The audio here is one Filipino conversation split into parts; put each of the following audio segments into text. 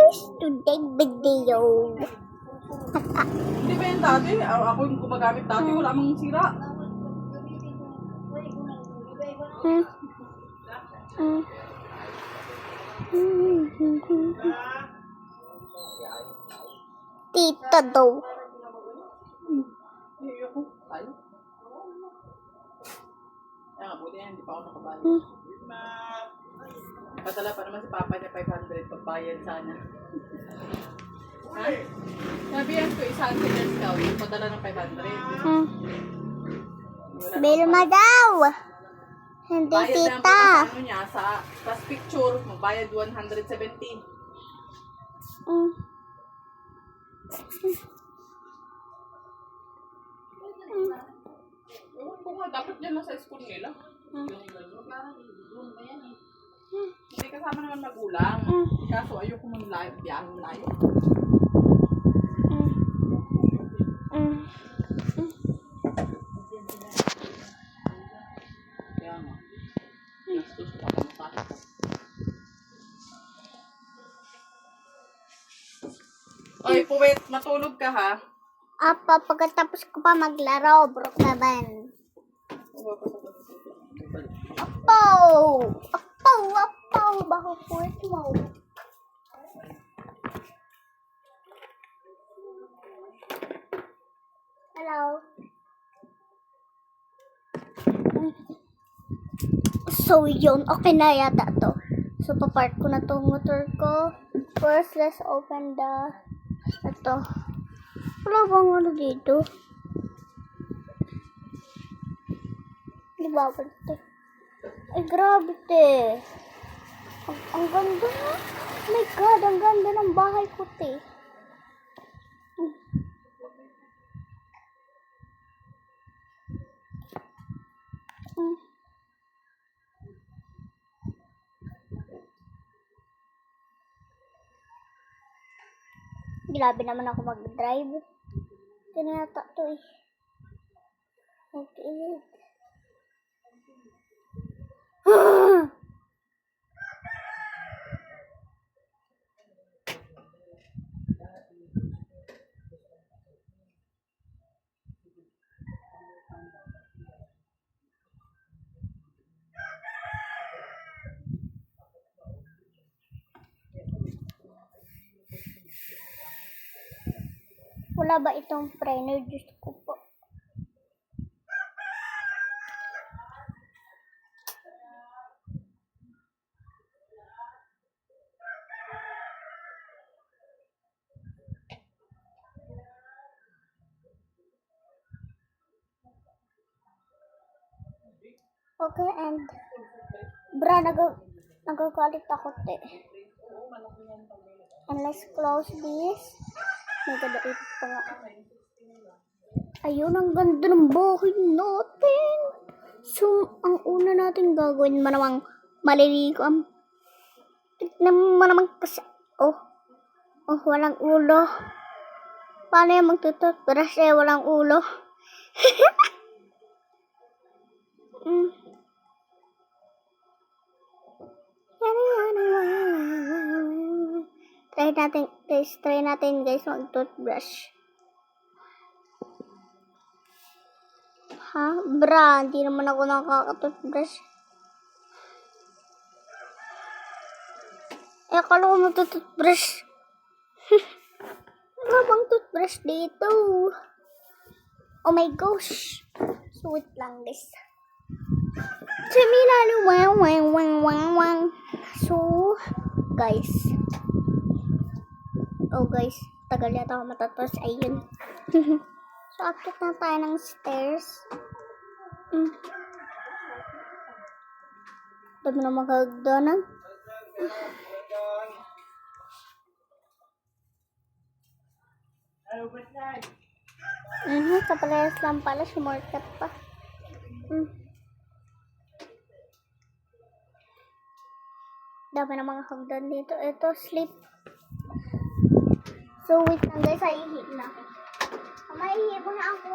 guys, today video. Hindi ba yan dati? Ako yung gumagamit dati, wala mang sira. Tita daw. Ayoko. Ayaw. Kaya nga, buti yan, hindi pa ako nakabayad. Padala pa naman si Papa niya 500 pagbayad sana. Ha? Sabihan ko, isang discount, padala ng 500. Bilma daw. Hindi Bayad na tita. sa ano niya, sa plus picture, magbayad 170. Ewan ko nga, dapat dyan lang sa school nila. Hindi kasama naman magulang. Kaso ayoko mag-live, biyahe layo. Kaya nga. Gastos pa ka matapos. Oy, puwet, matulog ka ha. Apa, pagkatapos ko pa maglaro, broke naman. Apaw! Apaw! Apaw! Bako puwet mo. Hello? So, yun. Okay na yata to. So, papark ko na tong motor ko. First, let's open the... Ito. Wala bang ano dito? Di ba ba ito? Ay, grabe te. Ang ganda na. Oh my God, ang ganda ng bahay ko te. Grabe naman ako mag-drive. Tinata to eh. Okay. Wala ba itong preno? Diyos ko po. Okay, and bra, nagagalit ako te. And let's close this. May kadait pa nga. Ayun, ang ganda ng bahay natin. So, ang una natin gagawin, manamang maliligo ang tignan mo naman kasi, oh, walang ulo. Paano yung magtututbrush eh, walang ulo? Try natin guys mag-toothbrush. Ha? Bra, hindi naman ako nakaka-toothbrush. Eh, akala ko mag-toothbrush. Wala bang toothbrush dito? Oh my gosh. Sweet lang guys. Jamila, wang. So, guys. Oh guys, tagal yata ako matatapos. Ayun. So, akit na tayo ng stairs. Dami na magagdanan. Kapalayas lang pala, shortcut pa. Dami na mga hagdan dito. Ito, sleep. So, wait lang guys, ihi na. Maihi ko na ako.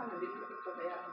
mo, hindi mo pabayaan.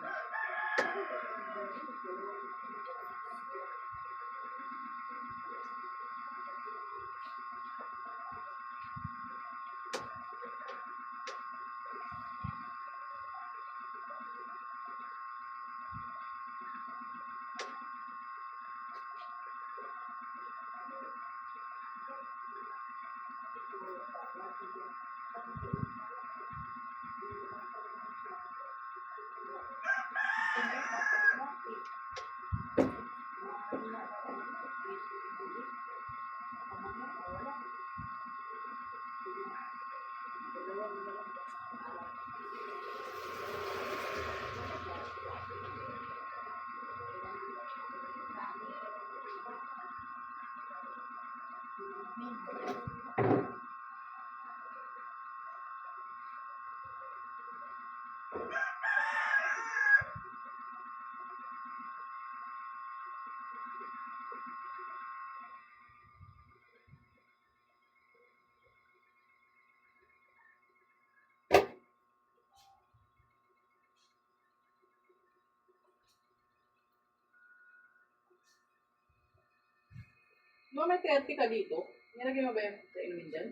No, may 30 ka dito. Nilagay mo ba yung kainumin dyan?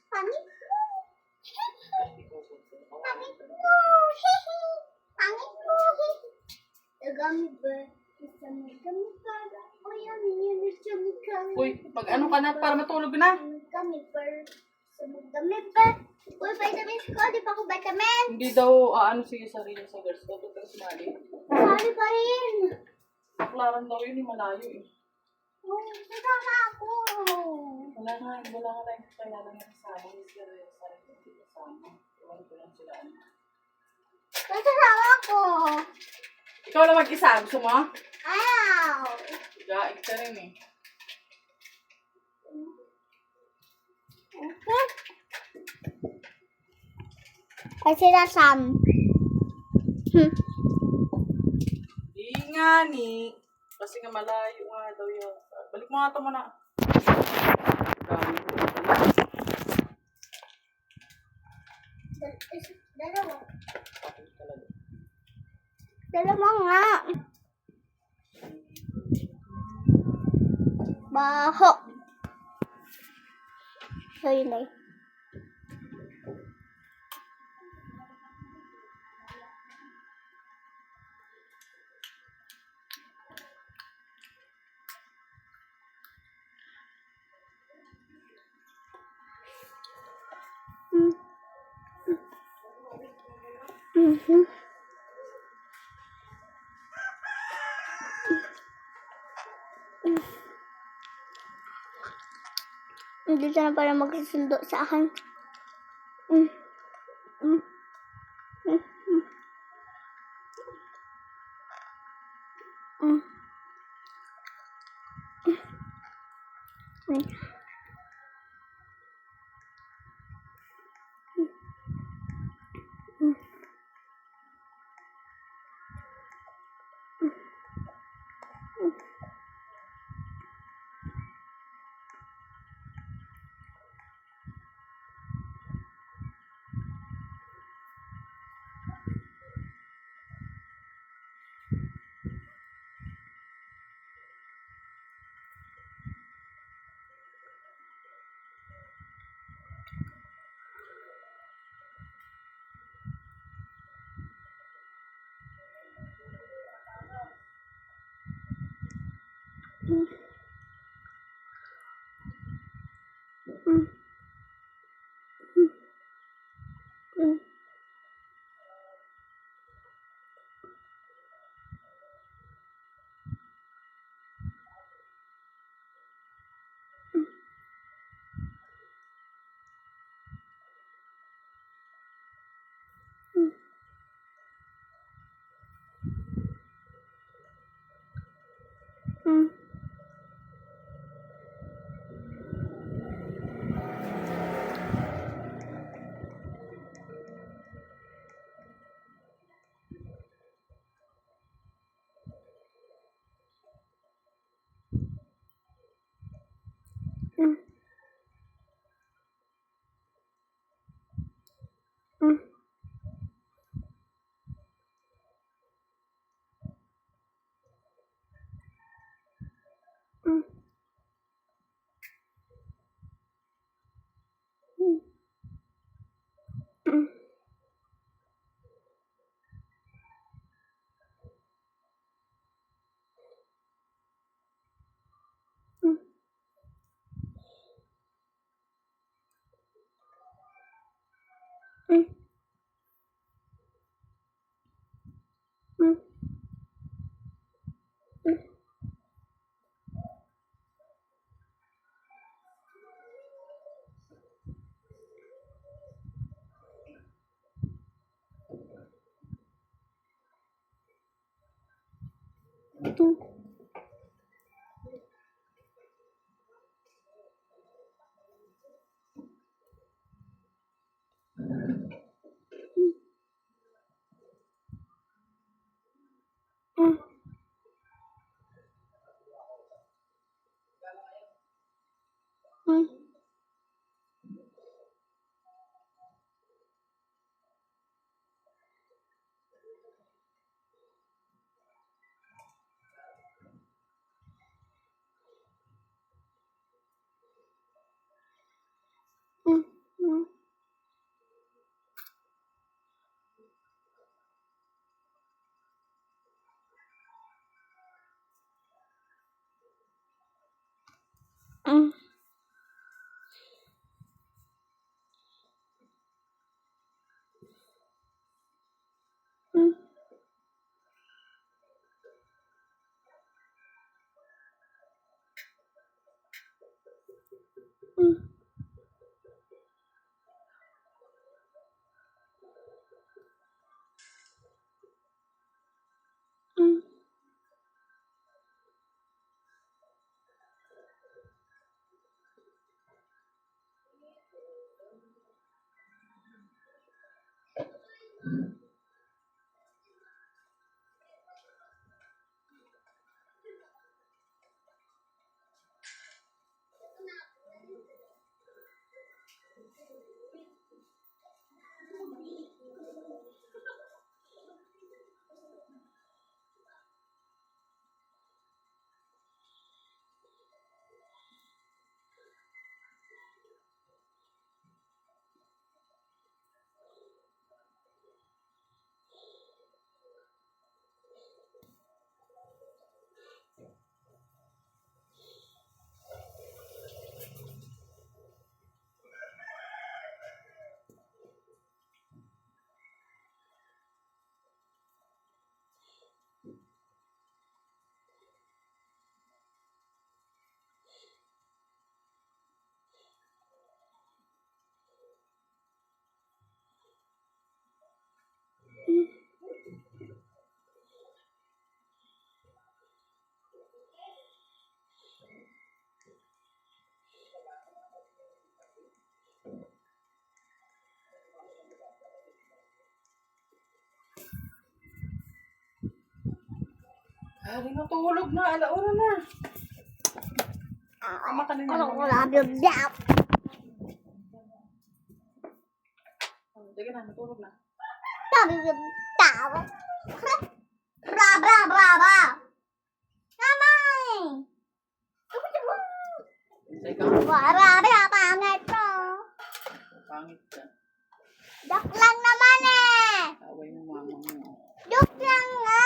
Pangit mo. Pangit mo. Pangit mo. Nagamit ba? Nagamit pa. O yan, yan. Nagamit ka. Uy, pag ano ka na, para matulog na. Nagamit pa. Nagamit pa. Uy, vitamins ko. Di pa ako vitamin. Hindi daw, ano sige sarili sa girls ko. Ito kasi mali. Sali pa rin. Baklaran daw yun, malayo eh. Oh, nasama ako. Wala nga lang kailangan ng kasama. Hindi sila yung sarili ng kasama. Iwan ko lang sila. Nasama ako. Ikaw lang mag-isa, gusto mo? Ayaw. Gaig ka rin eh. Okay. Ay sila Sam. Di nga ni. Kasi nga malayo nga daw yun. Balik mo nga ito muna. Dalawa. Dalawa nga. Baho. So yun eh. Mm-hmm. Hindi na para magsusundo sa akin. Mm. Mm. Mm. Mm. Mm. Mm. Mm. Ay, natulog na. Alauna na. Ama ka na Ano ko naman. lang yung dap. Sige na, natulog na. Sabi yung tao. Bra, bra, bra, bra. Namay. Teka, Bra, bra, pangit ko. pangit ka. Dok lang naman eh. Away ng mama mo. Dok lang nga.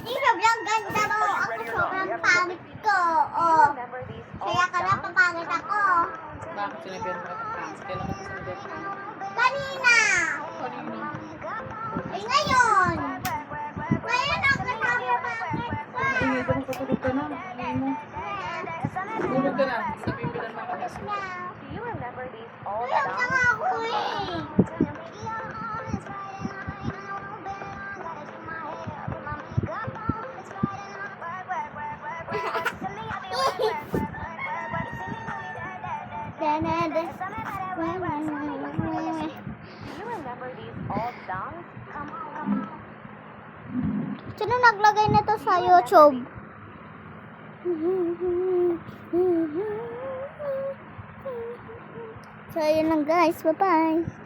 Di sobrang ganda mo. Ako sobrang pangit ko. Oh. Kaya ka na papangit ako. Bakit sinabihan ka ng pangit? Kailan ka sinabihan ka? Kanina. Kanina. Ay ngayon. Ngayon ako sabi pangit ko. Ingay ka, matutulog ka na. Ingay mo. Tulog ka na. Sabihin ko lang mga katas mo. Tulog na nga ako eh. Sino naglagay nito sa YouTube? So, yun lang guys. Bye-bye.